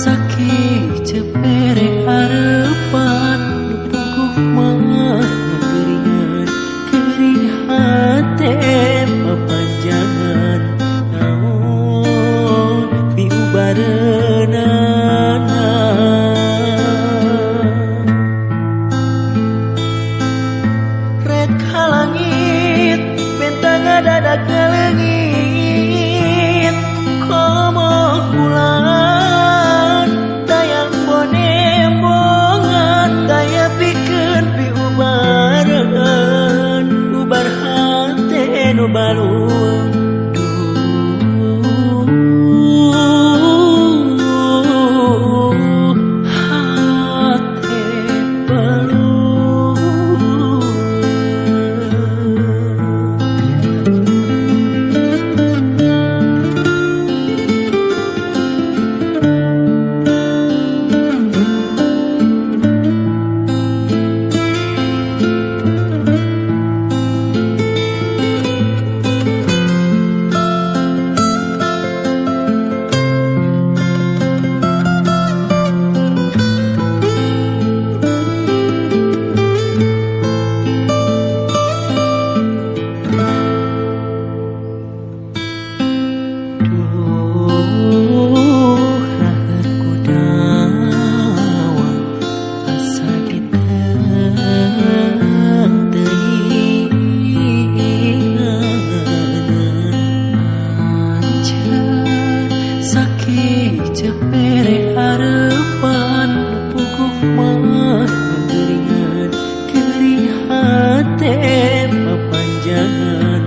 sakit cepere harapan puguh mah keringan kering hati papanjangan naon piubareunana rek halangit bentang ngadadak ngalengit komo bulan tayang bonembongan gaya pikeun piubareun ubar hate nu baluung cepere harapan puguh mah keringan kering hate papanjangan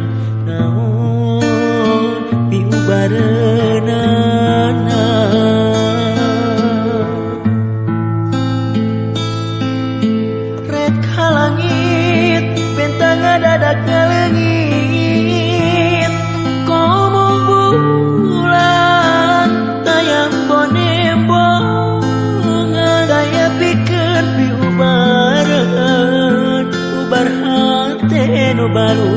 naon piubareunana rek halangit bentang ngadadak ngalengit komo bulan tayang bonembongan gaya pikeun piubareun ubar hate nu baru